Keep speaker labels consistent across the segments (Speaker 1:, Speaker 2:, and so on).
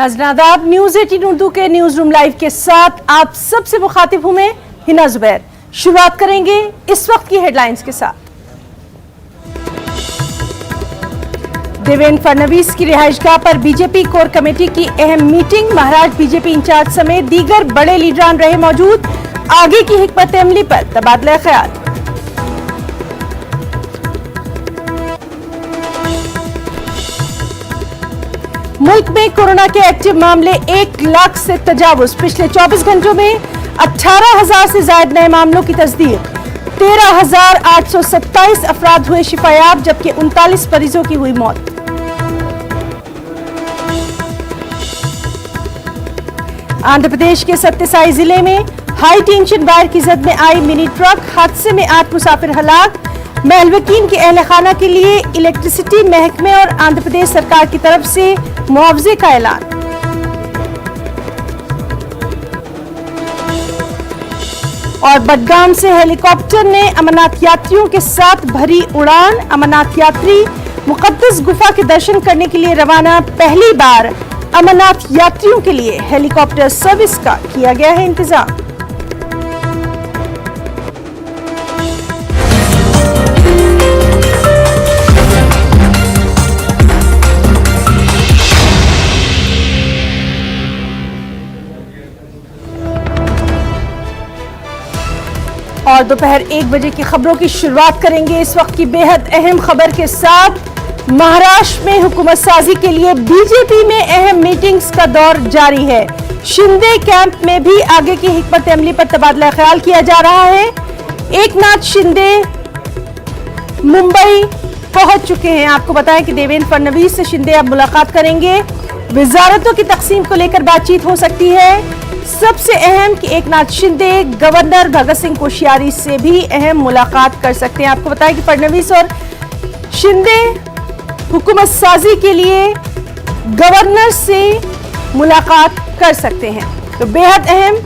Speaker 1: नाज़रीन आदाब, न्यूज़ 18 उर्दू के न्यूज़ रूम लाइव के साथ आप सबसे मुखातिब हूं मैं हिना जुबैर। शुरुआत करेंगे इस वक्त की हेडलाइंस के साथ। देवेंद्र फडणवीस की रिहाइशगाह पर बीजेपी कोर कमेटी की अहम मीटिंग। महाराष्ट्र बीजेपी इंचार्ज समेत दीगर बड़े लीडरान रहे मौजूद। आगे की हिकमत अमली पर तबादला ख्याल। मुल्क में कोरोना के एक्टिव मामले 1 लाख से तजावुज। पिछले 24 घंटों में 18,000 से ज्यादा नए मामलों की तस्दीक। 13,827 अफराद हुए शिफायाब, जबकि 39 मरीजों की हुई मौत। आंध्र प्रदेश के सत्यसाई जिले में हाई टेंशन वायर की जद में आई मिनी ट्रक। हादसे में 8 मुसाफिर हलाक। महलवकीन के अहल खाना के लिए इलेक्ट्रिसिटी महकमे और आंध्र प्रदेश सरकार की तरफ से मुआवजे का ऐलान। और बडगाम से हेलीकॉप्टर ने अमरनाथ यात्रियों के साथ भरी उड़ान। अमरनाथ यात्री मुकद्दस गुफा के दर्शन करने के लिए रवाना। पहली बार अमरनाथ यात्रियों के लिए हेलीकॉप्टर सर्विस का किया गया है इंतजाम। और दोपहर 1 बजे की खबरों की शुरुआत करेंगे इस वक्त की बेहद अहम खबर के साथ। महाराष्ट्र में हुकूमत साजी के लिए बीजेपी में अहम मीटिंग्स का दौर जारी है। शिंदे कैंप में भी आगे की हिकमत अमली पर तबादला ख्याल किया जा रहा है। एकनाथ शिंदे मुंबई पहुंच चुके हैं। आपको बताएं कि देवेंद्र फडणवीस से शिंदे अब मुलाकात करेंगे। वजारतों की तकसीम को लेकर बातचीत हो सकती है। सबसे अहम कि एकनाथ शिंदे गवर्नर भगत सिंह कोश्यारी से भी अहम मुलाकात कर सकते हैं। आपको बताएं कि फडणवीस और शिंदे हुकूमत साजी के लिए गवर्नर से मुलाकात कर सकते हैं, तो बेहद अहम।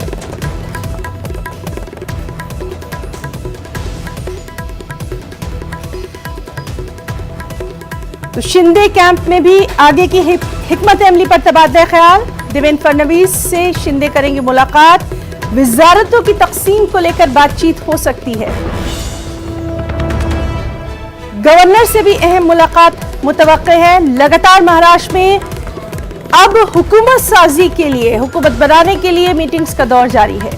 Speaker 1: तो शिंदे कैंप में भी आगे की हिकमत अमली पर तबादला ख्याल। देवेंद्र फडणवीस से शिंदे करेंगे मुलाकात। वजारतों की तकसीम को लेकर बातचीत हो सकती है। गवर्नर से भी अहम मुलाकात मुतवक्के है। लगातार महाराष्ट्र में अब हुकूमत साजी के लिए, हुकूमत बनाने के लिए मीटिंग्स का दौर जारी है।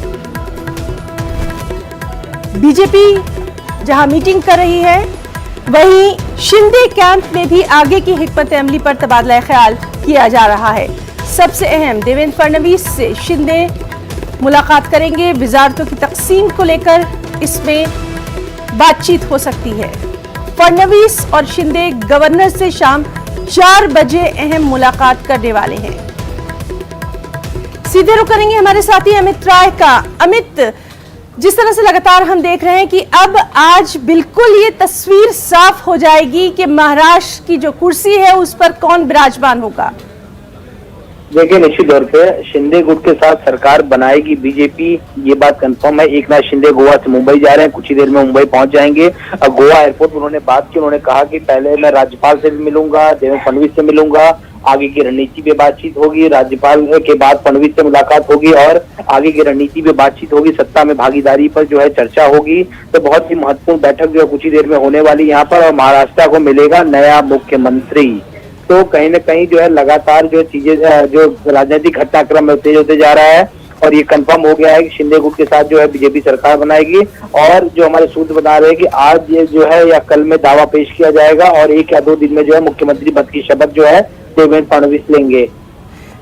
Speaker 1: बीजेपी जहां मीटिंग कर रही है, वहीं शिंदे कैंप में भी आगे की हिकमत अमली पर तबादला ख्याल किया जा रहा है। सबसे अहम, देवेंद्र फडणवीस से शिंदे मुलाकात करेंगे। वजारतों की तकसीम को लेकर इसमें बातचीत हो सकती है। फडणवीस और शिंदे गवर्नर से शाम 4 बजे अहम मुलाकात करने वाले हैं। सीधे रुख करेंगे हमारे साथी अमित राय का। अमित, जिस तरह से लगातार हम देख रहे हैं कि अब आज बिल्कुल ये तस्वीर साफ हो जाएगी कि महाराष्ट्र की जो कुर्सी है उस पर कौन विराजमान होगा।
Speaker 2: देखिए, निश्चित तौर पे शिंदे गुट के साथ सरकार बनाएगी बीजेपी, ये बात कंफर्म है। एकनाथ शिंदे गोवा से मुंबई जा रहे हैं, कुछ ही देर में मुंबई पहुंच जाएंगे। गोवा एयरपोर्ट पर उन्होंने बात की। उन्होंने कहा कि पहले मैं राज्यपाल से भी मिलूंगा, देवेंद्र फडणवीस से मिलूंगा, आगे की रणनीति पे बातचीत होगी। राज्यपाल के बाद फडणवीस से मुलाकात होगी और आगे की रणनीति पे बातचीत होगी। सत्ता में भागीदारी पर जो है चर्चा होगी। तो बहुत ही महत्वपूर्ण बैठक जो है कुछ ही देर में होने वाली यहाँ पर। और महाराष्ट्र को मिलेगा नया मुख्यमंत्री। तो कहीं न कहीं जो है लगातार जो चीजें, जो राजनीतिक घटनाक्रम में तेज होते जा रहा है। और ये कंफर्म हो गया है कि शिंदे गुट के साथ जो है बीजेपी सरकार बनाएगी। और जो हमारे सूत्र बता रहे हैं कि आज ये जो है या कल में दावा पेश किया जाएगा और 1 या 2 दिन में जो है मुख्यमंत्री पद की शपथ जो है देवेंद्र फडणवीस लेंगे।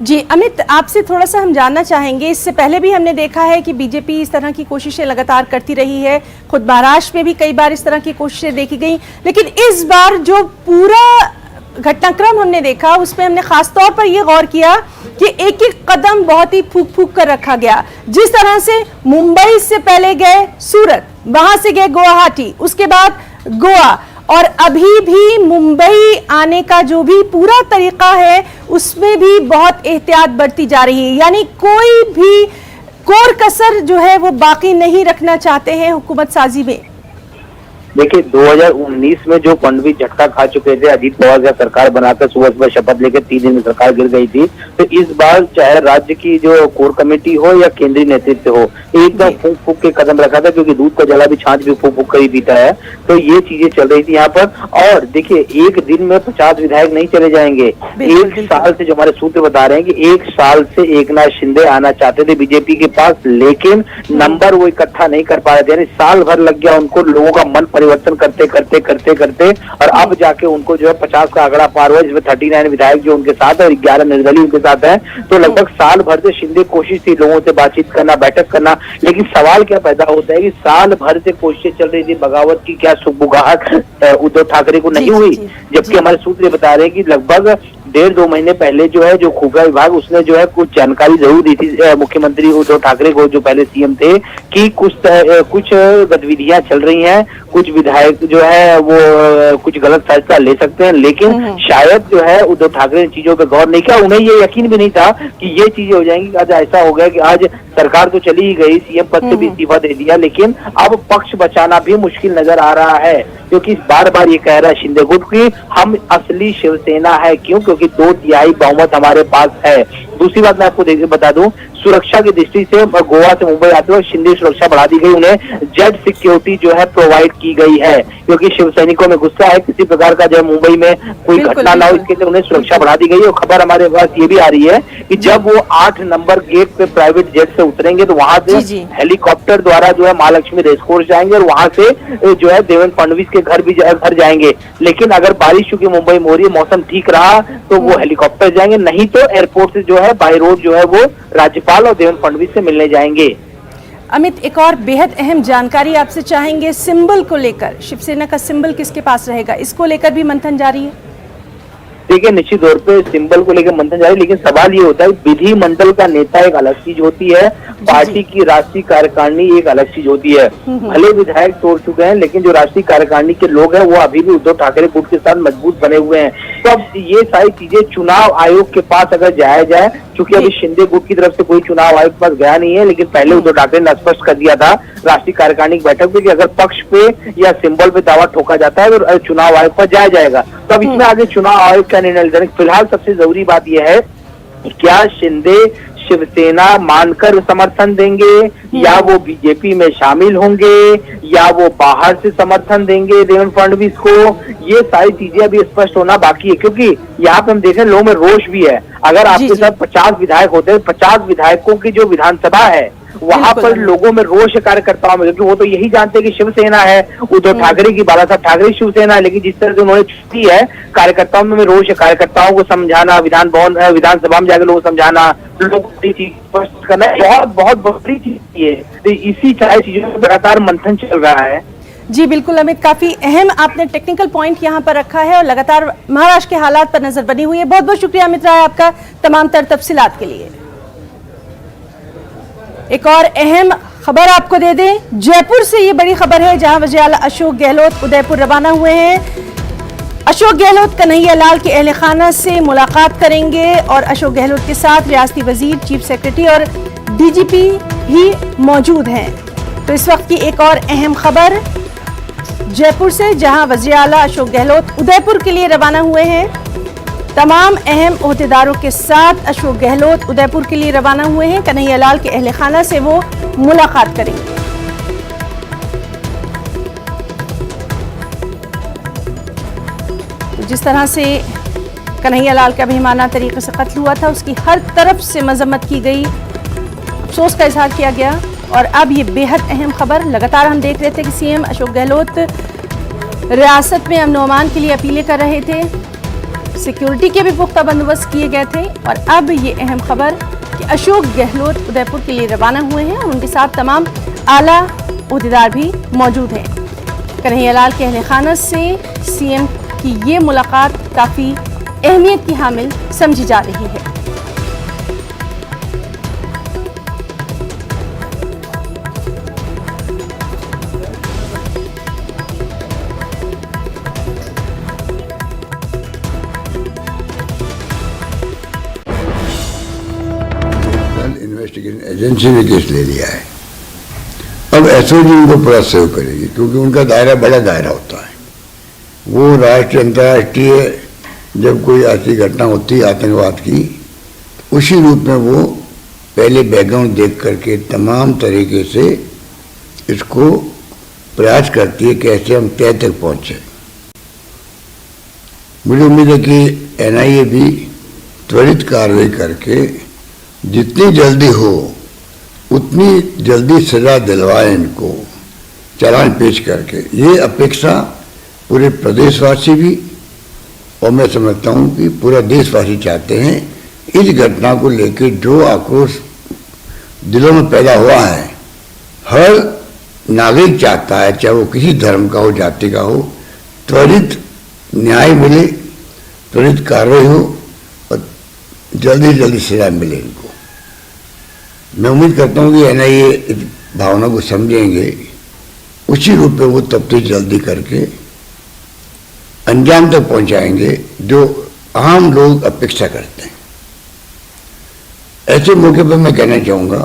Speaker 1: जी अमित, आपसे थोड़ा सा हम जानना चाहेंगे, इससे पहले भी हमने देखा है कि बीजेपी इस तरह की कोशिशें लगातार करती रही है। खुद महाराष्ट्र में भी कई बार इस तरह की कोशिशें देखी गई, लेकिन इस बार जो पूरा घटनाक्रम हमने देखा उसमें हमने खास तौर पर यह गौर किया कि एक एक कदम बहुत ही फूक फूक कर रखा गया। जिस तरह से मुंबई से पहले गए सूरत, वहां से गए गुवाहाटी, उसके बाद गोवा, और अभी भी मुंबई आने का जो भी पूरा तरीका है उसमें भी बहुत एहतियात बरती जा रही है। यानी कोई भी कोर कसर जो है वो बाकी नहीं रखना चाहते हैं हुकूमत साजी में।
Speaker 2: देखिए 2019 में जो फडणवीस झटका खा चुके थे, अजीत पवार का सरकार बनाकर सुबह सुबह शपथ लेकर 3 दिन में सरकार गिर गई थी, तो इस बार चाहे राज्य की जो कोर कमेटी हो या केंद्रीय नेतृत्व हो, एकदम फूंक फूंक के कदम रखा था, क्योंकि दूध का जला भी छाछ भी फूंक फूंक कर ही पीता है। तो ये चीजें चल रही थी यहाँ पर। और देखिए एक दिन में 50 विधायक नहीं चले जाएंगे। एक साल से जो हमारे सूत्र बता रहे हैं कि 1 साल से एकनाथ शिंदे आना चाहते थे बीजेपी के पास, लेकिन नंबर वो इकट्ठा नहीं कर पा रहे थे। यानी साल भर लग गया उनको लोगों का मन परिवर्तन करते करते करते करते, और अब जाके उनको जो है 50 का आंकड़ा पार हुआ, जिसमें 39 विधायक जो उनके साथ है और 11 निर्दलीय उनके साथ है। तो लगभग साल भर से शिंदे कोशिश थी लोगों से बातचीत करना, बैठक करना, लेकिन सवाल क्या पैदा होता है कि साल भर से कोशिशें चल रही थी बगावत की, क्या सुबुगाहट उद्धव ठाकरे को नहीं हुई? जबकि हमारे सूत्र बता रहे हैं कि लगभग 1.5-2 महीने पहले जो है जो खुफिया विभाग उसने जो है कुछ जानकारी जरूर दी थी मुख्यमंत्री उद्धव ठाकरे को, जो पहले सीएम थे, कि कुछ गतिविधियां चल रही हैं, कुछ विधायक जो है वो कुछ गलत फैसला ले सकते हैं, लेकिन शायद जो है उद्धव ठाकरे ने चीजों पर गौर नहीं किया। उन्हें ये यकीन भी नहीं था कि ये चीजें हो जाएंगी। आज ऐसा हो गया कि आज सरकार तो चली ही गई, सीएम पद से भी इस्तीफा दे दिया, लेकिन अब पक्ष बचाना भी मुश्किल नजर आ रहा है, क्योंकि बार बार ये कह रहा है शिंदे गुट की हम असली शिवसेना है। क्यों? क्योंकि 2/3 बहुमत हमारे पास है। दूसरी बात मैं आपको बता दूं, सुरक्षा की दृष्टि से गोवा से मुंबई आते हुए शिंदे सुरक्षा बढ़ा दी गई, उन्हें जेट सिक्योरिटी जो है प्रोवाइड की गई है, क्योंकि शिव सैनिकों में गुस्सा है किसी प्रकार का जो मुंबई में कोई घटना ना हो, इसके लिए उन्हें सुरक्षा बढ़ा दी गई है। और खबर हमारे पास ये भी आ रही है कि जब वो 8 नंबर गेट पे प्राइवेट जेट से उतरेंगे तो वहां से हेलीकॉप्टर द्वारा जो है महालक्ष्मी रेसकोर्स जाएंगे और वहां से जो है देवेंद्र फडणवीस के घर जाएंगे। लेकिन अगर बारिश चूंकि मुंबई में हो रही है, मौसम ठीक रहा तो वो हेलीकॉप्टर जाएंगे, नहीं तो एयरपोर्ट से जो है बाय रोड जो है वो राज्यपाल और देवेंद्र फडणवीस से मिलने जाएंगे।
Speaker 1: अमित, एक और बेहद अहम जानकारी आपसे चाहेंगे सिंबल को लेकर। शिवसेना का सिंबल किसके पास रहेगा, इसको लेकर भी मंथन जारी है?
Speaker 2: देखिए निश्चित तौर पे सिंबल को लेकर मंथन जारी, लेकिन सवाल ये होता है विधिमंडल का नेता एक अलग चीज होती है, पार्टी की राष्ट्रीय कार्यकारिणी एक अलग चीज होती है। भले विधायक तोड़ चुके हैं, लेकिन जो राष्ट्रीय कार्यकारिणी के लोग हैं वो अभी भी उद्धव ठाकरे गुट के साथ मजबूत बने हुए हैं। तो अब ये सारी चीजें चुनाव आयोग के पास अगर जाया जाए, क्योंकि अभी शिंदे गुट की तरफ से कोई चुनाव आयोग के पास गया नहीं है, लेकिन पहले उद्धव ठाकरे ने स्पष्ट कर दिया था राष्ट्रीय कार्यकारिणी की बैठक में कि अगर पक्ष पे या सिंबल पे दावा ठोका जाता है तो चुनाव आयोग पर जाया जाएगा। तो अब इसमें आगे चुनाव आयोग का निर्णय लेना। फिलहाल सबसे जरूरी बात यह है क्या शिंदे शिवसेना मानकर समर्थन देंगे, या वो बीजेपी में शामिल होंगे, या वो बाहर से समर्थन देंगे देवेंद्र फडणवीस को, ये सारी चीजें अभी स्पष्ट होना बाकी है। क्योंकि यहाँ पे हम देख रहे हैं लोगों में रोष भी है। अगर आपके साथ 50 विधायक होते हैं, 50 विधायकों की जो विधानसभा है वहां पर लोगों में रोष कार्यकर्ताओं में, क्योंकि वो तो यही जानते हैं कि शिवसेना है, उद्धव ठाकरे की, बाला साहब ठाकरे शिवसेना है, लेकिन जिस तरह से उन्होंने छुट्टी है कार्यकर्ताओं में रोष है। कार्यकर्ताओं को समझाना, विधानसभा में जाकर लोगों को समझाना, लोगों को चीज स्पष्ट करना बहुत बड़ी चीज है। तो इसी सारी चीजों में लगातार मंथन चल रहा है।
Speaker 1: जी बिल्कुल अमित, काफी अहम आपने टेक्निकल पॉइंट यहाँ पर रखा है और लगातार महाराष्ट्र के हालात पर नजर बनी हुई है। बहुत बहुत शुक्रिया अमित राय आपका तमाम तर तफसीलात के लिए। एक और अहम खबर आपको दे दें, जयपुर से ये बड़ी खबर है जहां वज़ीर आला अशोक गहलोत उदयपुर रवाना हुए हैं। अशोक गहलोत कन्हैया लाल के अहल खाना से मुलाकात करेंगे और अशोक गहलोत के साथ रियासती वजीर, चीफ सेक्रेटरी और डीजीपी भी मौजूद हैं। तो इस वक्त की एक और अहम खबर जयपुर से, जहां वज़ीर आला अशोक गहलोत उदयपुर के लिए रवाना हुए हैं। तमाम अहम ओहदेदारों के साथ अशोक गहलोत उदयपुर के लिए रवाना हुए हैं। कन्हैया लाल के अहल खाना से वो मुलाकात करेंगे। तो जिस तरह से कन्हैया लाल का बेईमाना तरीके से कत्ल हुआ था, उसकी हर तरफ से मजम्मत की गई, अफसोस का इजहार किया गया। और अब ये बेहद अहम खबर, लगातार हम देख रहे थे कि सीएम अशोक गहलोत रियासत में अमन व अमान के लिए अपीलें कर रहे थे, सिक्योरिटी के भी पुख्ता बंदोबस्त किए गए थे। और अब ये अहम खबर कि अशोक गहलोत उदयपुर के लिए रवाना हुए हैं और उनके साथ तमाम आला ओहदेदार भी मौजूद हैं। कन्हैया लाल के अहल खाना से सीएम की ये मुलाकात काफ़ी अहमियत की हामिल समझी जा रही है।
Speaker 3: इन्वेस्टिगेशन एजेंसी ने केस ले लिया है अब एसओजी उनको पूरा सहयोग करेगी, क्योंकि उनका दायरा बड़ा दायरा होता है। वो राष्ट्रीय अंतर्राष्ट्रीय जब कोई ऐसी घटना होती है आतंकवाद की, उसी रूप में वो पहले बैकग्राउंड देख करके तमाम तरीके से इसको प्रयास करती है कैसे हम तय तक पहुंचे। मुझे उम्मीद है कि एनआईए भी त्वरित कार्रवाई करके जितनी जल्दी हो उतनी जल्दी सजा दिलवाए इनको, चालान पेश करके। ये अपेक्षा पूरे प्रदेशवासी भी और मैं समझता हूं कि पूरा देशवासी चाहते हैं। इस घटना को लेकर जो आक्रोश दिलों में पैदा हुआ है, हर नागरिक चाहता है, चाहे वो किसी धर्म का हो, जाति का हो, त्वरित न्याय मिले, त्वरित कार्रवाई हो और जल्दी जल्दी सजा मिले इनको। मैं उम्मीद करता हूं कि एनआईए इस भावना को समझेंगे, उसी रूप में वो तफ्तीश जल्दी करके अंजाम तक पहुंचाएंगे जो आम लोग अपेक्षा करते हैं। ऐसे मौके पर मैं कहना चाहूंगा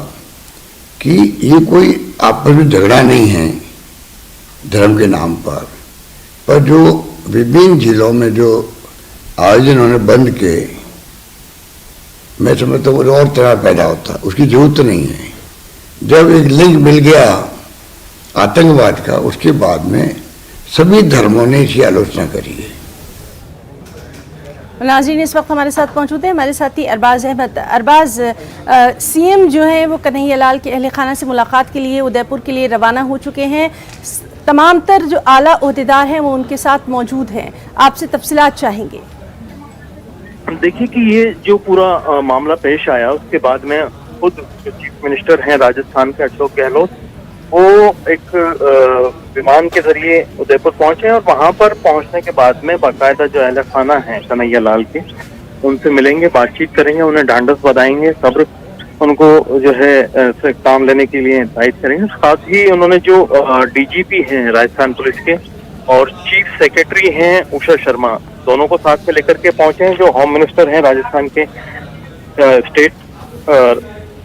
Speaker 3: कि ये कोई आपस में झगड़ा नहीं है धर्म के नाम पर जो विभिन्न जिलों में जो आयोजन उन्होंने बंद किए, मैं समझता हूँ और तरह पैदा होता, उसकी जरूरत नहीं है। जब एक लिंक मिल गया आतंकवाद का, उसके बाद में सभी धर्मों ने इसकी आलोचना करी है।
Speaker 1: नाज़रीन, इस वक्त हमारे साथ मौजूद है हमारे साथी अरबाज अहमद। अरबाज, सीएम जो है वो कन्हैया लाल के अहले खाना से मुलाकात के लिए उदयपुर के लिए रवाना हो चुके हैं। तमाम तर जो आला ओहदेदार हैं वो उनके साथ मौजूद हैं, आपसे तफसीलात चाहेंगे।
Speaker 4: देखिए कि ये जो पूरा मामला पेश आया, उसके बाद में खुद जो चीफ मिनिस्टर हैं राजस्थान के अशोक गहलोत, वो एक विमान के जरिए उदयपुर पहुंचे और वहां पर पहुंचने के बाद में बाकायदा जो अहले खाना है कन्हैया लाल के, उनसे मिलेंगे, बातचीत करेंगे, उन्हें ढांढस बधाएंगे, सब्र उनको जो है से काम लेने के लिए हिदायत करेंगे। साथ ही उन्होंने जो डीजीपी हैं राजस्थान पुलिस के और चीफ सेक्रेटरी हैं उषा शर्मा, दोनों को साथ में लेकर के पहुंचे हैं। जो होम मिनिस्टर हैं राजस्थान के स्टेट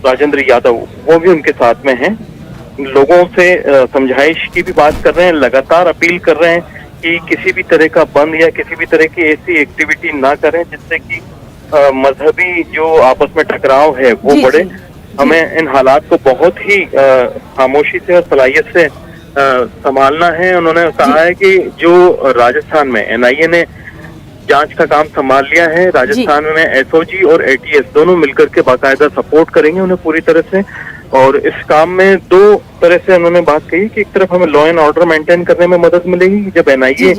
Speaker 4: राजेंद्र यादव, वो भी उनके साथ में हैं। लोगों से समझाइश की भी बात कर रहे हैं, लगातार अपील कर रहे हैं कि किसी भी तरह का बंद या किसी भी तरह की ऐसी एक्टिविटी ना करें जिससे कि मजहबी जो आपस में टकराव है वो बढ़े। हमें इन हालात को बहुत ही खामोशी से और सलाहियत से संभालना है। उन्होंने कहा है कि जो राजस्थान में एनआईए ने जांच का काम संभाल लिया है, राजस्थान में एसओजी और एटीएस दोनों मिलकर के बाकायदा सपोर्ट करेंगे उन्हें पूरी तरह से। और इस काम में दो तरह से उन्होंने बात कही कि एक तरफ हमें लॉ एंड ऑर्डर मेंटेन करने में मदद मिलेगी, जब एनआईए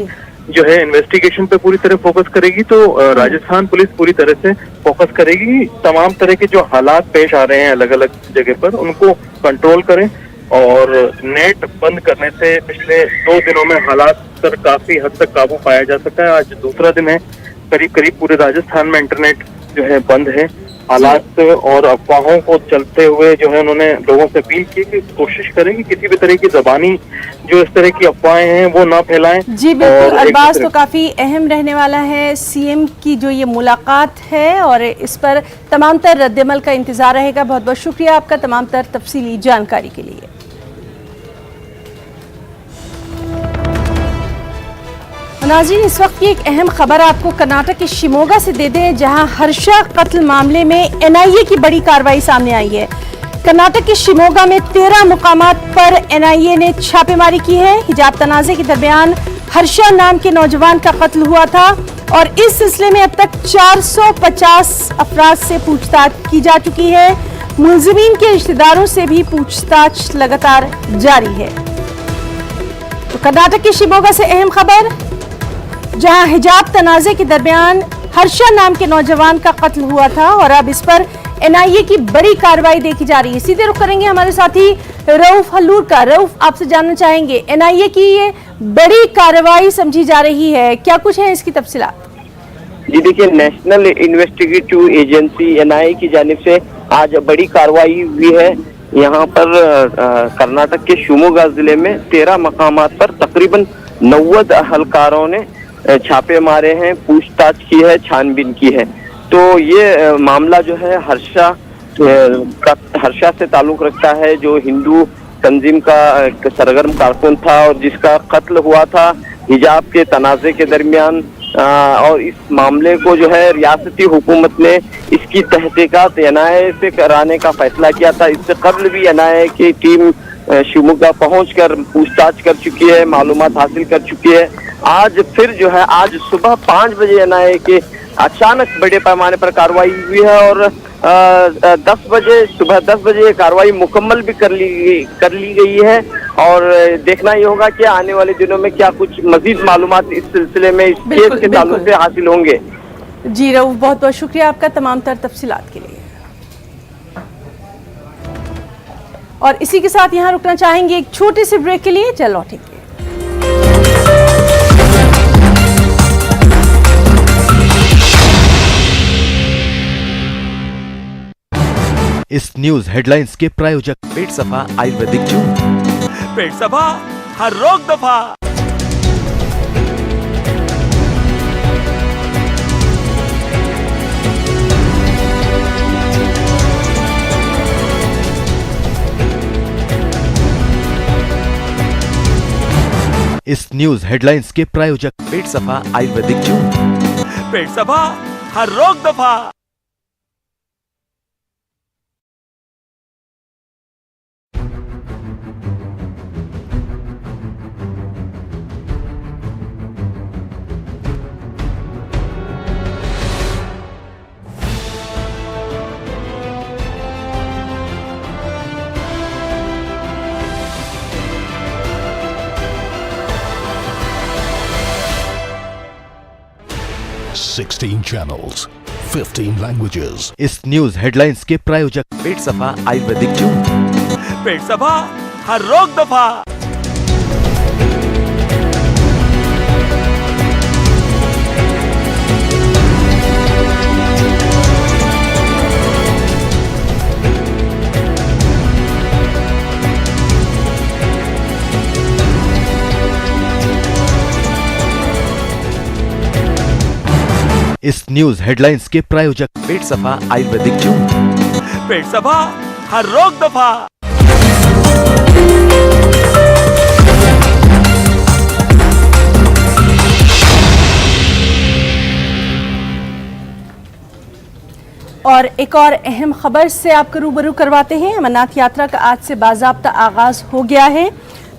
Speaker 4: जो है इन्वेस्टिगेशन पे पूरी तरह फोकस करेगी तो राजस्थान पुलिस पूरी तरह से फोकस करेगी। तमाम तरह के जो हालात पेश आ रहे हैं अलग अलग जगह पर, उनको कंट्रोल करें। और नेट बंद करने से पिछले 2 दिनों में हालात पर काफी हद तक काबू पाया जा सका है। आज दूसरा दिन है, करीब करीब पूरे राजस्थान में इंटरनेट जो है बंद है। हालात और अफवाहों को चलते हुए जो है उन्होंने लोगों से अपील की कि कोशिश करें कि किसी भी तरह की ज़बानी जो इस तरह की अफवाहें हैं वो ना फैलाएं।
Speaker 1: जी बिल्कुल अरबाज, तो काफ़ी अहम रहने वाला है सीएम की जो ये मुलाकात है और इस पर तमाम तर रद्दअमल का इंतजार रहेगा। बहुत बहुत शुक्रिया आपका तमाम तर तफसीली जानकारी के लिए। नाज़रीन, इस वक्त की एक अहम खबर आपको कर्नाटक के शिमोगा से दे दें, जहां हर्षा कत्ल मामले में एनआईए की बड़ी कार्रवाई सामने आई है। कर्नाटक के शिमोगा में 13 मुकामात पर एनआईए ने छापेमारी की है। हिजाब तनाज़े के दरमियान हर्षा नाम के नौजवान का कत्ल हुआ था और इस सिलसिले में अब तक 450 अफराद से पूछताछ की जा चुकी है। मुलजिमीन के रिश्तेदारों से भी पूछताछ लगातार जारी है। तो कर्नाटक के शिमोगा से अहम खबर, जहां हिजाब तनाज़े के दरमियान हर्षा नाम के नौजवान का कत्ल हुआ था और अब इस पर एनआईए की बड़ी कार्रवाई देखी जा रही है। सीधे रुख करेंगे हमारे साथी रऊफ हल्लूर का। रऊफ, आपसे जानना चाहेंगे, एनआईए की ये बड़ी कार्रवाई समझी जा रही है, क्या कुछ है इसकी तफसीलात?
Speaker 2: जी देखिए, नेशनल इन्वेस्टिगेटिव एजेंसी एनआईए की जानिब से आज बड़ी कार्रवाई हुई है। यहाँ पर कर्नाटक के शिमोगा जिले में 13 मकामात पर तकरीबन 90 अहलकारों ने छापे मारे हैं, पूछताछ की है, छानबीन की है। तो ये मामला जो है हर्षा से ताल्लुक रखता है, जो हिंदू
Speaker 5: तंजीम का एक सरगर्म कारकुन था और जिसका कत्ल हुआ था हिजाब के तनाज़े के दरमियान। और इस मामले को जो है रियासती हुकूमत ने इसकी तहकीकात एनआईए से कराने का फैसला किया था। इससे कबल भी एनआईए की टीम शिवमोगा पहुंचकर पूछताछ कर चुकी है, मालूमात हासिल कर चुकी है। आज फिर जो है आज सुबह 5 बजे एनआईए के अचानक बड़े पैमाने पर कार्रवाई हुई है और 10 बजे सुबह 10 बजे कार्रवाई मुकम्मल भी कर ली गई है। और देखना ये होगा कि आने वाले दिनों में क्या कुछ मजीद मालूमात इस सिलसिले में इस केस के ताल्लुक से हासिल होंगे।
Speaker 1: जी रऊफ, बहुत बहुत शुक्रिया आपका तमाम तर तफसीलात के लिए। और इसी के साथ यहाँ रुकना चाहेंगे एक छोटे से ब्रेक के लिए, चल लौटेंगे।
Speaker 6: इस न्यूज हेडलाइंस के प्रायोजक पेट सफा आयुर्वेदिक जून। पेट सफा हर रोग दफा। इस न्यूज हेडलाइंस के प्रायोजक पेट सफा आयुर्वेदिक जून। पेट सफा हर रोग दफा।
Speaker 7: Sixteen channels, 15 languages.
Speaker 6: इस न्यूज हेडलाइंस के प्रायोजक पेट सफा आयुर्वेदिक जून। पेट सफा हर रोग दफा। इस न्यूज हेडलाइंस के प्रायोजक पेट सफा आयुर्वेदिक जून। पेट सफा हर रोग दफा।
Speaker 1: और एक और अहम खबर से आपको रूबरू करवाते हैं। अमरनाथ यात्रा का आज से बाज़ाब्ता आगाज हो गया है।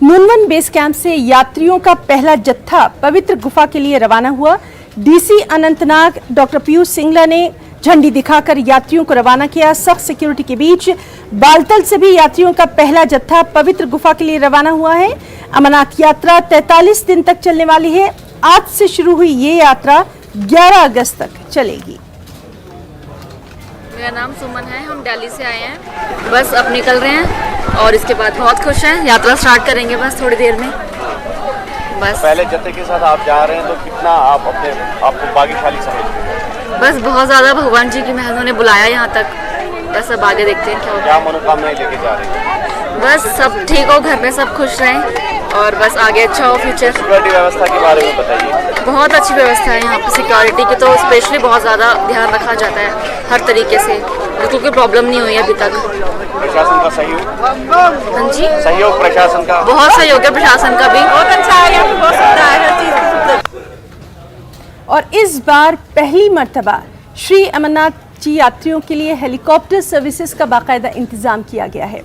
Speaker 1: नूनवन बेस कैंप से यात्रियों का पहला जत्था पवित्र गुफा के लिए रवाना हुआ। डीसी अनंतनाग डॉक्टर पीयूष सिंगला ने झंडी दिखाकर यात्रियों को रवाना किया। सख्त सिक्योरिटी के बीच बालतल से भी यात्रियों का पहला जत्था पवित्र गुफा के लिए रवाना हुआ है। अमरनाथ यात्रा 43 दिन तक चलने वाली है। आज से शुरू हुई ये यात्रा 11 अगस्त तक चलेगी।
Speaker 8: मेरा नाम सुमन है, हम दिल्ली से आए हैं, बस अब निकल रहे हैं और इसके बाद बहुत खुश हैं। यात्रा स्टार्ट करेंगे बस थोड़ी देर में। बस
Speaker 9: पहले जत्थे के साथ आप जा रहे हैं तो कितना आप अपने आपको भाग्यशाली समझते हैं?
Speaker 8: बस बहुत ज़्यादा भगवान जी की मेहर ने बुलाया यहाँ तक। बस अब आगे देखते हैं क्या होगा।
Speaker 9: क्या मनोकामनाएं लेके जा रहे हैं?
Speaker 8: बस सब ठीक हो, घर में सब खुश रहें और बस आगे अच्छा हो फ्यूचर।
Speaker 9: सिक्योरिटी व्यवस्था के बारे में बताइए।
Speaker 8: बहुत अच्छी व्यवस्था है यहाँ पे सिक्योरिटी की, तो स्पेशली बहुत ज़्यादा ध्यान रखा जाता है हर तरीके से। बिल्कुल कोई प्रॉब्लम नहीं हुई अभी तक।
Speaker 9: प्रशासन का सहयोग?
Speaker 8: हाँ जी,
Speaker 9: सहयोग प्रशासन का
Speaker 8: बहुत सहयोग है, प्रशासन का भी बहुत अच्छा है। यहाँ पे बहुत सुविधा है हर चीज़।
Speaker 1: और इस बार पहली मर्तबा श्री अमरनाथ जी यात्रियों के लिए हेलीकॉप्टर सर्विसेज का बाकायदा इंतजाम किया गया है।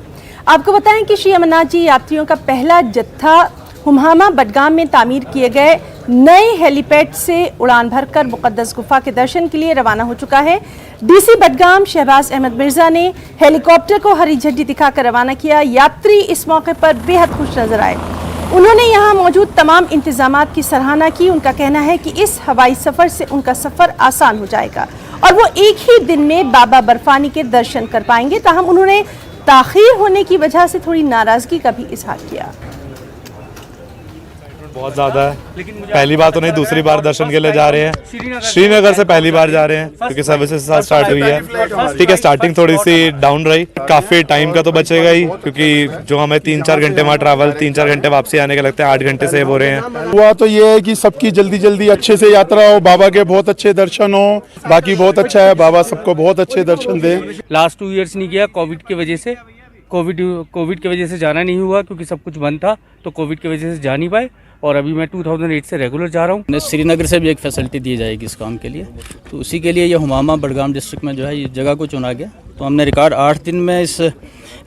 Speaker 1: आपको बताएं कि श्री अमरनाथ जी यात्रियों का पहला जत्था हुमहामा बडगाम में तामीर किए गए नए हेलीपैड से उड़ान भरकर मुकद्दस गुफा के दर्शन के लिए रवाना हो चुका है। डीसी बडगाम शहबाज अहमद मिर्जा ने हेलीकॉप्टर को हरी झंडी दिखाकर रवाना किया। यात्री इस मौके पर बेहद खुश नजर आए। उन्होंने यहाँ मौजूद तमाम इंतजामात की सराहना की। उनका कहना है कि इस हवाई सफर से उनका सफर आसान हो जाएगा और वो एक ही दिन में बाबा बर्फानी के दर्शन कर पाएंगे। ताहम उन्होंने ताखीर होने की वजह से थोड़ी नाराजगी का भी इजहार किया।
Speaker 10: बहुत ज़्यादा है, पहली बार तो नहीं, दूसरी बार दर्शन के लिए जा रहे हैं। श्रीनगर से पहली बार जा रहे हैं क्योंकि सर्विसेज स्टार्ट हुई है। ठीक है, स्टार्टिंग थोड़ी सी डाउन रही, काफ़ी टाइम का तो बचेगा ही क्योंकि जो हमें 3-4 घंटे वहाँ ट्रैवल, 3-4 घंटे वापसी आने के लगते हैं, 8 घंटे सेव हो रहे हैं।
Speaker 11: हुआ तो ये है कि सबकी जल्दी जल्दी अच्छे से यात्रा हो, बाबा के बहुत अच्छे दर्शन हो। बाकी बहुत अच्छा है, बाबा सबको बहुत अच्छे दर्शन दे।
Speaker 12: लास्ट 2 इयर्स नहीं किया कोविड की वजह से। कोविड की वजह से जाना नहीं हुआ क्योंकि सब कुछ बंद था, तो कोविड की वजह से जा नहीं पाए। और अभी मैं 2008 से रेगुलर जा रहा हूँ।
Speaker 13: श्रीनगर से भी एक फैसिलिटी दी जाएगी इस काम के लिए, तो उसी के लिए ये हुमामा बडगाम डिस्ट्रिक्ट में जो है ये जगह को चुना गया। तो हमने रिकॉर्ड 8 दिन में इस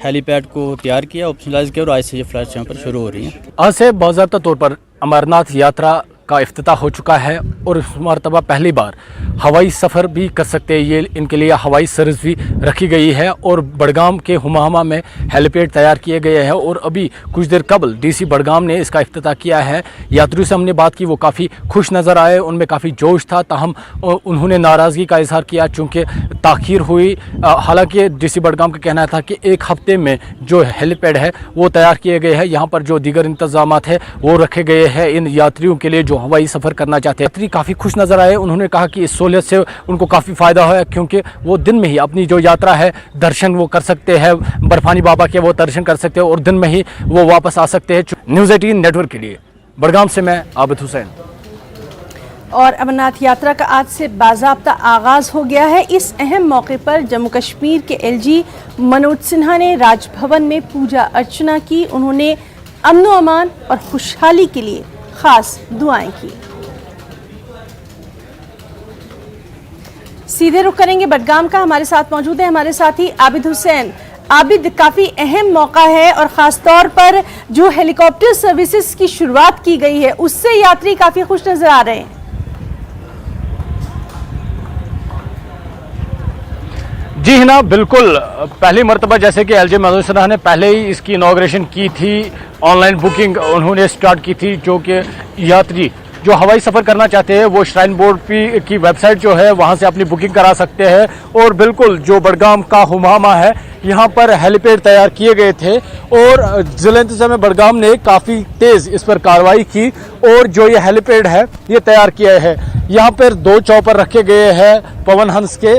Speaker 13: हेलीपैड को तैयार किया, ऑप्शनलाइज किया और आज से ये फ्लाइट्स यहाँ पर शुरू हो रही हैं।
Speaker 14: आज से बाज़ाब्ता तौर पर अमरनाथ यात्रा का इफ्तिताह हो चुका है और इस मरतबा पहली बार हवाई सफ़र भी कर सकते हैं। ये इनके लिए हवाई सर्विस भी रखी गई है और बडगाम के हुमामा में हेलीपैड तैयार किए गए हैं। और अभी कुछ देर कबल डीसी बडगाम ने इसका इफ्तिताह किया है। यात्रियों से हमने बात की, वो काफ़ी खुश नज़र आए, उनमें काफ़ी जोश था। ताहम उन्होंने नाराज़गी का इजहार किया चूँकि ताख़ीर हुई। हालांकि डीसी बडगाम का कहना था कि 1 हफ्ते में जो हेलीपैड है वो तैयार किए गए हैं। यहाँ पर जो दीगर इंतजामात है वो रखे गए हैं इन यात्रियों के लिए जो हवाई सफ़र करना चाहते हैं। यात्री काफ़ी खुश नज़र आए। उन्होंने कहा कि इस सहूलियत से उनको काफ़ी फ़ायदा है क्योंकि वो दिन में ही अपनी जो यात्रा है दर्शन वो कर सकते हैं, बर्फानी बाबा के वो दर्शन कर सकते हैं और दिन में ही वो वापस आ सकते हैं। न्यूज़ 18 नेटवर्क के लिए बडगाम से मैं आबिद हुसैन।
Speaker 1: और अमरनाथ यात्रा का आज से बाज़ाब्ता आगाज़ हो गया है। इस अहम मौके पर जम्मू कश्मीर के LG मनोज सिन्हा ने राजभवन में पूजा अर्चना की। उन्होंने अमन व अमान और खुशहाली के लिए खास दुआएं की। सीधे रुख करेंगे बडगाम का। हमारे साथ मौजूद है हमारे साथी आबिद हुसैन। आबिद, काफ़ी अहम मौका है और ख़ास तौर पर जो हेलीकॉप्टर सर्विसेज की शुरुआत की गई है उससे यात्री काफ़ी खुश नज़र आ रहे हैं।
Speaker 14: जी हिना, बिल्कुल पहली मरतबा जैसे कि LG मनोज सिन्हा ने पहले ही इसकी इनॉग्रेशन की थी, ऑनलाइन बुकिंग उन्होंने स्टार्ट की थी, जो कि यात्री जो हवाई सफ़र करना चाहते हैं वो श्राइन बोर्ड की वेबसाइट जो है वहाँ से अपनी बुकिंग करा सकते हैं। और बिल्कुल जो बडगाम का हुमामा है यहाँ पर हेलीपैड तैयार किए गए थे और ज़िला इंतज़ामिया बडगाम ने काफ़ी तेज़ इस पर कार्रवाई की और जो ये हेलीपैड है ये तैयार किया है। यहाँ पर 2 चॉपर रखे गए हैं पवन हंस के।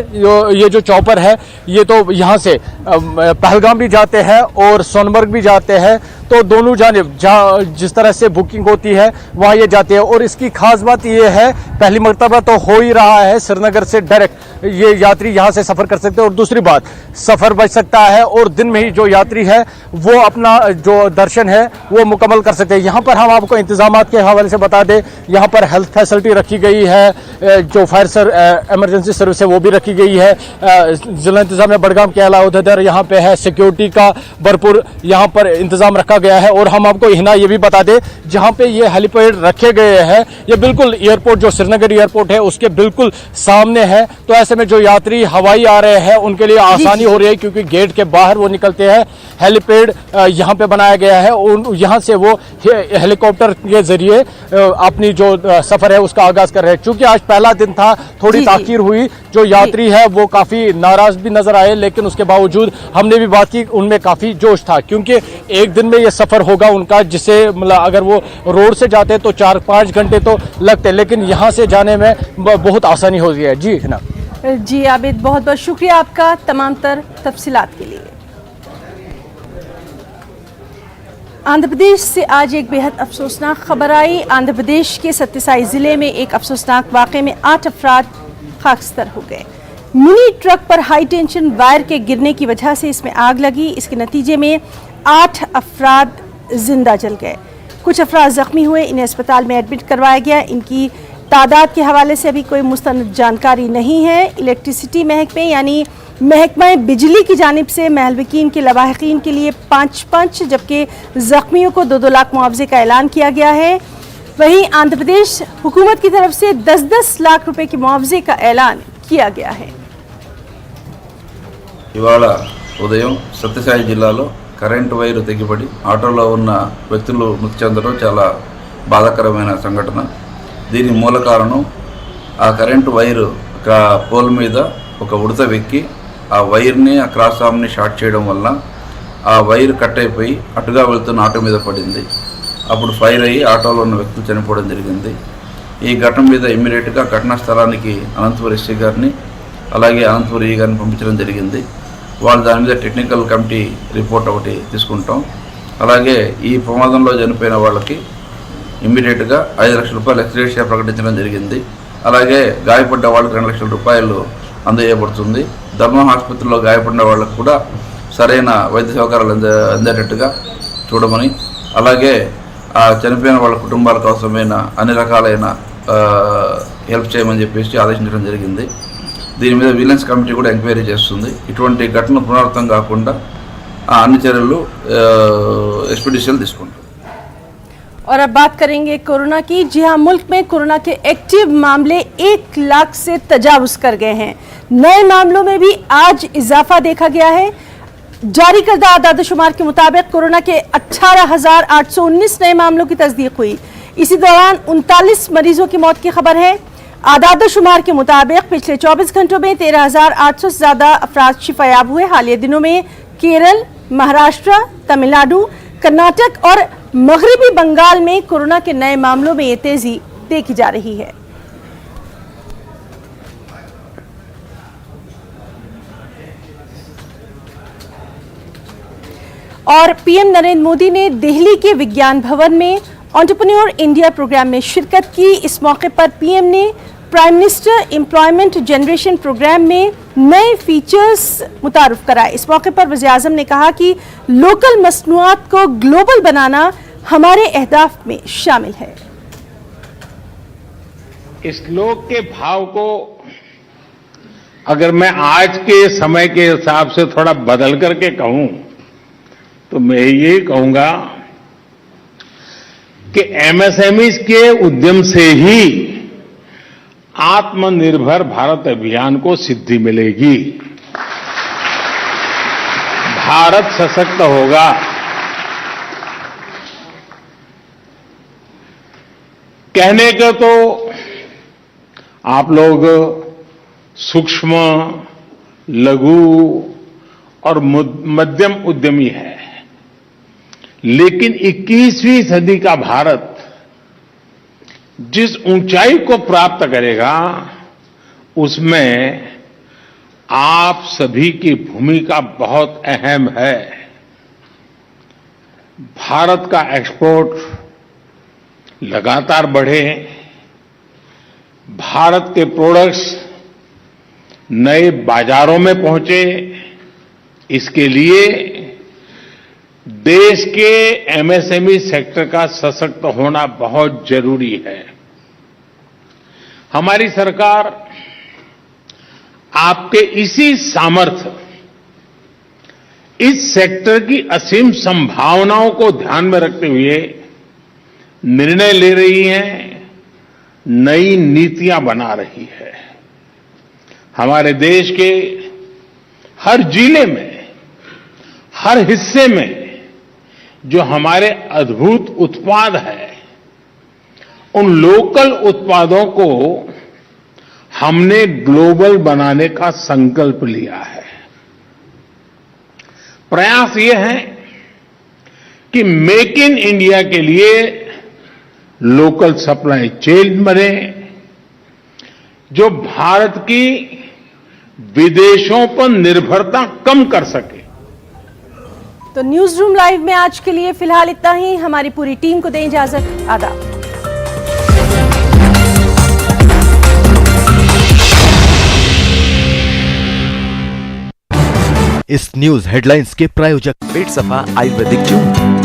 Speaker 14: ये जो चॉपर है ये तो यहाँ से पहलगाम भी जाते हैं और सोनमर्ग भी जाते हैं, तो दोनों जानिब जहाँ जिस तरह से बुकिंग होती है वहाँ ये जाते हैं। और इसकी खास बात ये है, पहली मरतबा तो हो ही रहा है, श्रीनगर से डायरेक्ट ये यात्री यहाँ से सफ़र कर सकते हैं। और दूसरी बात, सफ़र बच सकता है और दिन में ही जो यात्री है वो अपना जो दर्शन है वो मुकम्मल कर सकते हैं। यहाँ पर हम आपको इंतजामात के हवाले से बता दें, यहाँ पर हेल्थ फैसिलिटी रखी गई है, जो फायर एमरजेंसी सर्विस है वो भी रखी गई है। ज़िला इंतज़ामिया बडगाम के आला उहदेदार यहाँ पे है, सिक्योरिटी का भरपूर यहाँ पर इंतज़ाम रखा गया है। और हम आपको हिना ये भी बता दें, जहाँ पे ये हेलीपैड रखे गए हैं ये बिल्कुल एयरपोर्ट जो श्रीनगर एयरपोर्ट है उसके बिल्कुल सामने है। तो ऐसे में जो यात्री हवाई आ रहे हैं उनके लिए आसानी हो रही है क्योंकि गेट के बाहर वो निकलते हैं। हेलीपैड यहाँ पे बनाया गया है और यहाँ से वो हेलीकॉप्टर के जरिए अपनी जो सफ़र है उसका आगाज़ कर रहे हैं। चूँकि आज पहला दिन था, थोड़ी ताख़ीर हुई, जो यात्री है वो काफ़ी नाराज़ भी नज़र आए, लेकिन उसके बावजूद हमने भी बात की, उनमें काफ़ी जोश था क्योंकि एक दिन में ये सफ़र होगा उनका, जिसे मतलब अगर वो रोड से जाते तो 4-5 घंटे तो लगते, लेकिन यहाँ से जाने में बहुत आसानी हो गई है। जी है ना।
Speaker 1: जी आबिद, बहुत बहुत शुक्रिया आपका तमाम तर तफसीलात के लिए। आंध्र प्रदेश से आज एक बेहद अफसोसनाक खबर आई। आंध्र प्रदेश के सत्यसाई ज़िले में एक अफसोसनाक वाक़े में 8 अफराद खाकस्तर हो गए। मिनी ट्रक पर हाई टेंशन वायर के गिरने की वजह से इसमें आग लगी। इसके नतीजे में 8 अफराद जिंदा जल गए, कुछ अफराद ज़ख्मी हुए, इन्हें अस्पताल में एडमिट करवाया गया। इनकी तादाद के हवाले से अभी कोई मुस्तनद जानकारी नहीं है। इलेक्ट्रिसिटी महकमे यानी महकमा बिजली की जानिब से महलविकीन के लवाहिकीन के लिए 5-5 जबकि ज़ख्मियों को 2-2 लाख मुआवजे का ऐलान किया गया है। वहीं आंध्र प्रदेश हुकूमत की तरफ से 10-10 लाख रुपए के मुआवजे का ऐलान किया गया है।
Speaker 15: ఇవాళ ఉదయం సత్యసాయి జిల్లాలో కరెంటు వైరు తెగిపడి ఆటోలో ఉన్న వ్యక్తులు మృతి చెందడం చాలా బాధాకరమైన సంఘటన. దీని మూల కారణం ఆ కరెంటు వైరు పోల్ మీద ఒక ఉడత వెక్కి ఆ వైర్ని ఆ క్రాస్ ఆర్మ్ని షార్ట్ చేయడం వల్ల ఆ వైర్ కట్ అయిపోయి అటుగా వెళ్తున్న ఆటో మీద పడింది. అప్పుడు ఫైర్ అయ్యి ఆటోలో ఉన్న వ్యక్తులు చనిపోవడం జరిగింది. ఈ ఘటన మీద ఇమ్మీడియట్గా ఘటనా స్థలానికి అనంతపురం ఎస్సీ గారిని అలాగే అనంతపురం ఈ గారిని పంపించడం జరిగింది. వాళ్ళు దాని మీద టెక్నికల్ కమిటీ రిపోర్ట్ ఒకటి తీసుకుంటాం. అలాగే ఈ ప్రమాదంలో చనిపోయిన వాళ్ళకి ఇమ్మీడియట్గా 5 లక్షల రూపాయలు ఎక్స్గ్రేషియా ప్రకటించడం జరిగింది. అలాగే గాయపడ్డ వాళ్ళకి 2 లక్షల రూపాయలు అందజేయబడుతుంది. ధర్మం ఆసుపత్రిలో గాయపడిన వాళ్ళకు కూడా సరైన వైద్య సౌకర్యాలు అందేటట్టుగా చూడమని, అలాగే ఆ చనిపోయిన వాళ్ళ కుటుంబాలకు అవసరమైన అన్ని రకాలైన హెల్ప్ చేయమని చెప్పేసి ఆదేశించడం జరిగింది. దీని మీద విజిలెన్స్ కమిటీ కూడా ఎంక్వైరీ చేస్తుంది. ఇటువంటి ఘటన పునరావృతం కాకుండా అన్ని చర్యలు ఎక్స్పెడిషియల్ తీసుకుంటాం.
Speaker 1: और अब बात करेंगे कोरोना की। जी हां, मुल्क में कोरोना के एक्टिव मामले 1 लाख से तजावुज कर गए हैं। नए मामलों में भी आज इजाफा देखा गया है। जारी करदा आदादशुमार के मुताबिक कोरोना के 18,819 नए मामलों की तस्दीक हुई। इसी दौरान 39 मरीजों की मौत की खबर है। आदादशुमार के मुताबिक पिछले 24 घंटों में 13,800 से ज्यादा अफराद शिफायाब हुए। हालिया दिनों में केरल, महाराष्ट्र, तमिलनाडु, कर्नाटक और मगरबी बंगाल में कोरोना के नए मामलों में ये तेजी देखी जा रही है। और पीएम नरेंद्र मोदी ने दिल्ली के विज्ञान भवन में एंटरप्रेन्योर इंडिया प्रोग्राम में शिरकत की। इस मौके पर पीएम ने prime minister employment generation programme में नए फीचर्स मुतारुफ कराए। इस मौके पर वज़ीर-ए-आज़म ने कहा कि लोकल मसनूआत को ग्लोबल बनाना हमारे अहदाफ में शामिल है।
Speaker 16: इस श्लोक के भाव को अगर मैं आज के समय के हिसाब से थोड़ा बदल करके कहूं तो मैं ये कहूंगा कि एमएसएमई के उद्यम से ही आत्मनिर्भर भारत अभियान को सिद्धि मिलेगी, भारत सशक्त होगा। कहने को तो आप लोग सूक्ष्म, लघु और मध्यम उद्यमी है, लेकिन 21वीं सदी का भारत जिस ऊंचाई को प्राप्त करेगा उसमें आप सभी की भूमिका बहुत अहम है। भारत का एक्सपोर्ट लगातार बढ़े, भारत के प्रोडक्ट्स नए बाजारों में पहुंचे, इसके लिए देश के एमएसएमई सेक्टर का सशक्त होना बहुत जरूरी है। हमारी सरकार आपके इसी सामर्थ्य, इस सेक्टर की असीम संभावनाओं को ध्यान में रखते हुए निर्णय ले रही है, नई नीतियां बना रही है। हमारे देश के हर जिले में, हर हिस्से में जो हमारे अद्भुत उत्पाद हैं, उन लोकल उत्पादों को हमने ग्लोबल बनाने का संकल्प लिया है। प्रयास ये है कि मेक इन इंडिया के लिए लोकल सप्लाई चेन बने, जो भारत की विदेशों पर निर्भरता कम कर सके।
Speaker 1: तो न्यूज रूम लाइव में आज के लिए फिलहाल इतना ही। हमारी पूरी टीम को दें इजाजत। आदाब।
Speaker 6: इस न्यूज हेडलाइंस के प्रायोजक पेट सफा आयुर्वेदिक जून।